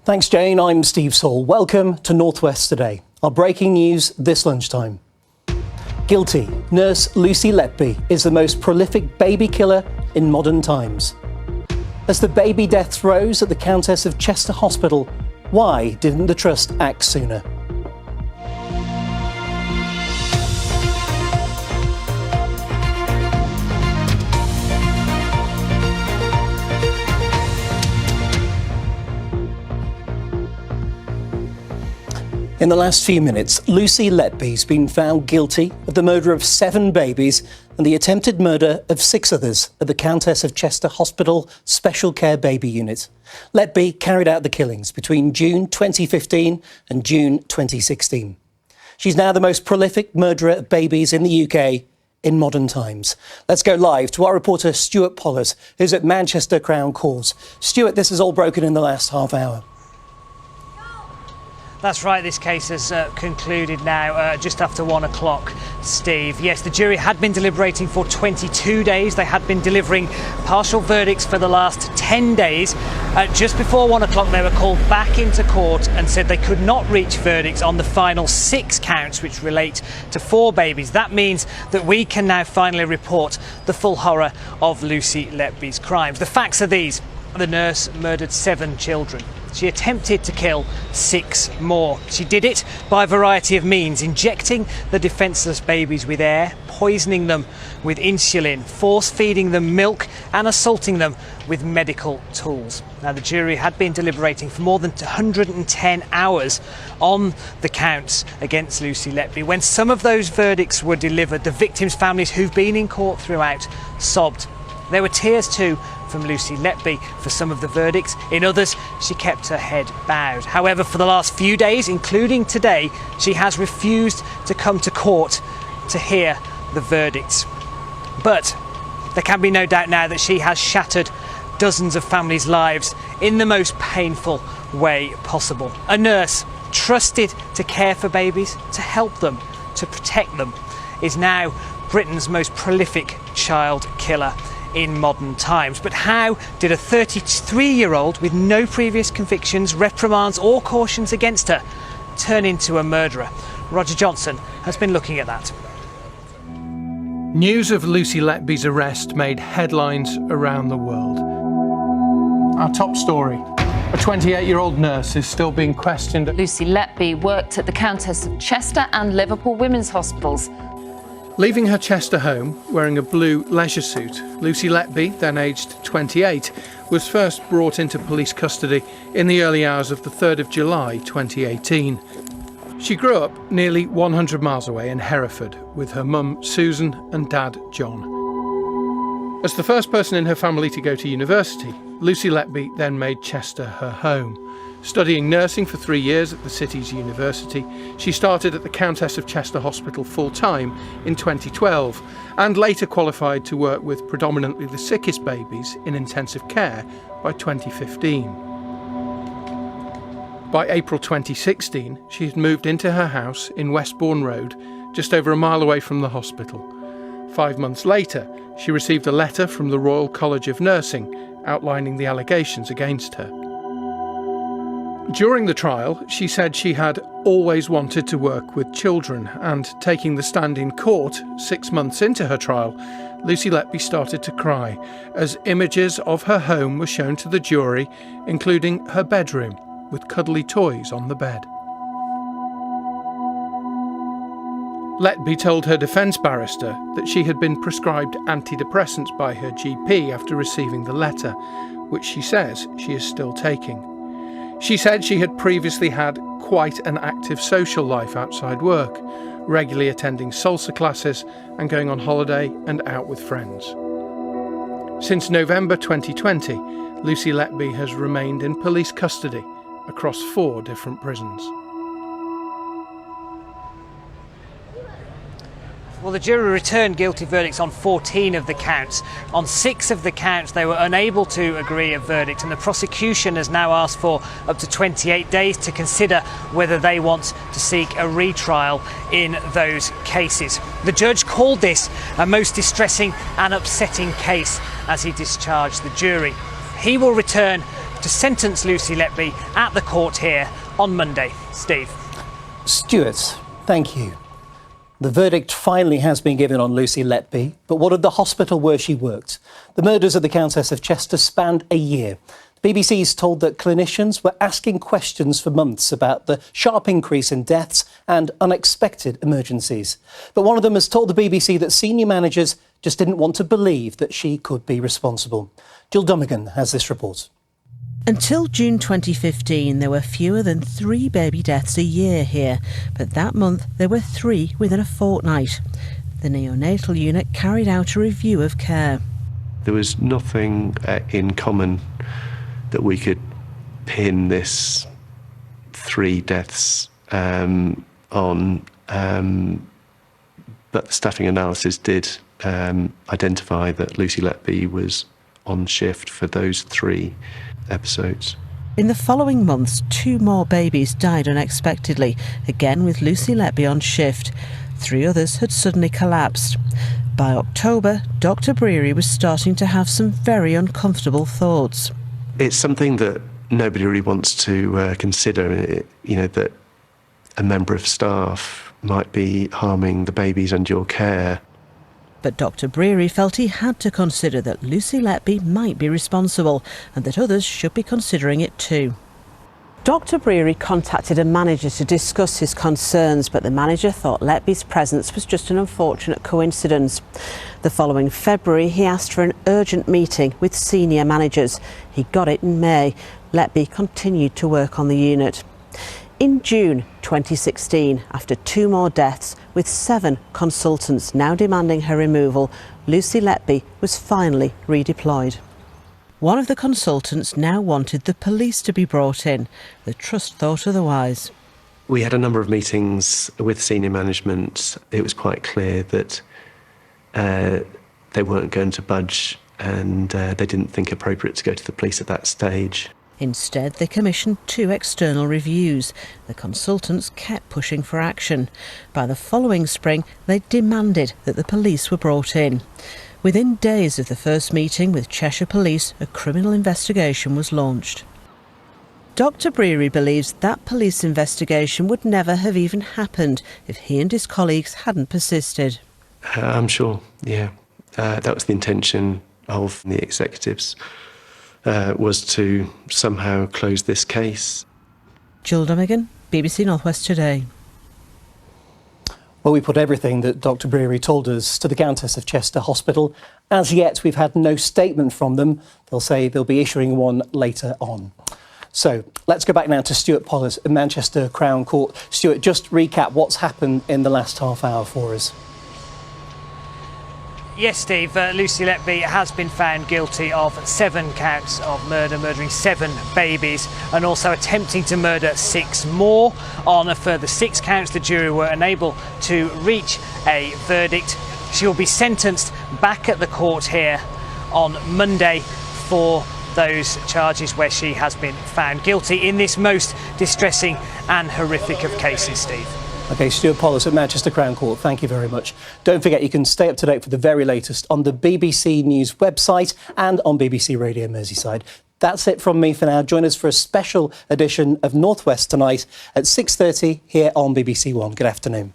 Thanks, Jane. I'm Steve Saul. Welcome to Northwest Today. Our breaking news this lunchtime. Guilty. Nurse Lucy Letby is the most prolific baby killer in modern times. As the baby deaths rose at the Countess of Chester Hospital, why didn't the Trust act sooner? In the last few minutes, Lucy Letby's been found guilty of the murder of 7 babies and the attempted murder of 6 others at the Countess of Chester Hospital Special Care Baby Unit. Letby carried out the killings between June 2015 and June 2016. She's now the most prolific murderer of babies in the UK in modern times. Let's go live to our reporter Stuart Pollard, who's at Manchester Crown Court. Stuart, this has all broken in the last half hour. That's right, this case has concluded now just after 1 o'clock, Steve. Yes, the jury had been deliberating for 22 days. They had been delivering partial verdicts for the last 10 days. Just before 1 o'clock, they were called back into court and said they could not reach verdicts on the final 6 counts, which relate to 4 babies. That means that we can now finally report the full horror of Lucy Letby's crimes. The facts are these. The nurse murdered 7 children. She attempted to kill 6 more. She did it by a variety of means, injecting the defenceless babies with air, poisoning them with insulin, force-feeding them milk and assaulting them with medical tools. Now, the jury had been deliberating for more than 110 hours on the counts against Lucy Letby. When some of those verdicts were delivered, the victims' families who've been in court throughout sobbed. There were tears too from Lucy Letby for some of the verdicts. In others, she kept her head bowed. However, for the last few days, including today, she has refused to come to court to hear the verdicts. But there can be no doubt now that she has shattered dozens of families' lives in the most painful way possible. A nurse trusted to care for babies, to help them, to protect them, is now Britain's most prolific child killer in modern times. But how did a 33-year-old with no previous convictions, reprimands or cautions against her turn into a murderer? Roger Johnson has been looking at that. News of Lucy Letby's arrest made headlines around the world. Our top story. A 28-year-old nurse is still being questioned. Lucy Letby worked at the Countess of Chester and Liverpool Women's Hospitals. Leaving her Chester home, wearing a blue leisure suit, Lucy Letby, then aged 28, was first brought into police custody in the early hours of the 3rd of July 2018. She grew up nearly 100 miles away in Hereford with her mum Susan and dad John. As the first person in her family to go to university, Lucy Letby then made Chester her home. Studying nursing for 3 years at the city's university, she started at the Countess of Chester Hospital full-time in 2012 and later qualified to work with predominantly the sickest babies in intensive care by 2015. By April 2016, she had moved into her house in Westbourne Road, just over a mile away from the hospital. 5 months later, she received a letter from the Royal College of Nursing outlining the allegations against her. During the trial, she said she had always wanted to work with children, and taking the stand in court 6 months into her trial, Lucy Letby started to cry as images of her home were shown to the jury, including her bedroom with cuddly toys on the bed. Letby told her defence barrister that she had been prescribed antidepressants by her GP after receiving the letter, which she says she is still taking. She said she had previously had quite an active social life outside work, regularly attending salsa classes and going on holiday and out with friends. Since November 2020, Lucy Letby has remained in police custody across 4 different prisons. Well, the jury returned guilty verdicts on 14 of the counts. On 6 of the counts, they were unable to agree a verdict, and the prosecution has now asked for up to 28 days to consider whether they want to seek a retrial in those cases. The judge called this a most distressing and upsetting case as he discharged the jury. He will return to sentence Lucy Letby at the court here on Monday. Steve. Stuart, thank you. The verdict finally has been given on Lucy Letby, but what of the hospital where she worked? The murders of the Countess of Chester spanned a year. The BBC's told that clinicians were asking questions for months about the sharp increase in deaths and unexpected emergencies. But one of them has told the BBC that senior managers just didn't want to believe that she could be responsible. Jill Dummigan has this report. Until June 2015, there were fewer than 3 baby deaths a year here, but that month there were 3 within a fortnight. The neonatal unit carried out a review of care. There was nothing in common that we could pin this 3 deaths on, but the staffing analysis did identify that Lucy Letby was on shift for those 3 episodes. In the following months, 2 more babies died unexpectedly, again with Lucy Letby on shift. 3 others had suddenly collapsed. By October, Dr. Breary was starting to have some very uncomfortable thoughts. It's something that nobody really wants to consider, that a member of staff might be harming the babies under your care. But Dr. Breary felt he had to consider that Lucy Letby might be responsible and that others should be considering it too. Dr. Breary contacted a manager to discuss his concerns, but the manager thought Letby's presence was just an unfortunate coincidence. The following February, he asked for an urgent meeting with senior managers. He got it in May. Letby continued to work on the unit. In June 2016, after 2 more deaths, with 7 consultants now demanding her removal, Lucy Letby was finally redeployed. One of the consultants now wanted the police to be brought in. The trust thought otherwise. We had a number of meetings with senior management. It was quite clear that they weren't going to budge, and they didn't think appropriate to go to the police at that stage. Instead, they commissioned 2 external reviews. The consultants kept pushing for action. By the following spring, they demanded that the police were brought in. Within days of the first meeting with Cheshire Police, a criminal investigation was launched. Dr. Breary believes that police investigation would never have even happened if he and his colleagues hadn't persisted. I'm sure, yeah. That was the intention of the executives. Was to somehow close this case. Jill Dummigan, BBC North West Today. Well, we put everything that Dr. Breary told us to the Countess of Chester Hospital. As yet, we've had no statement from them. They'll say they'll be issuing one later on. So let's go back now to Stuart Pollis at Manchester Crown Court. Stuart, just recap what's happened in the last half hour for us. Yes, Steve, Lucy Letby has been found guilty of 7 counts of murder, murdering 7 babies, and also attempting to murder 6 more. On a further 6 counts, the jury were unable to reach a verdict. She will be sentenced back at the court here on Monday for those charges where she has been found guilty in this most distressing and horrific of cases, Steve. OK, Stuart Pollis at Manchester Crown Court, thank you very much. Don't forget, you can stay up to date for the very latest on the BBC News website and on BBC Radio Merseyside. That's it from me for now. Join us for a special edition of North West tonight at 6:30 here on BBC One. Good afternoon.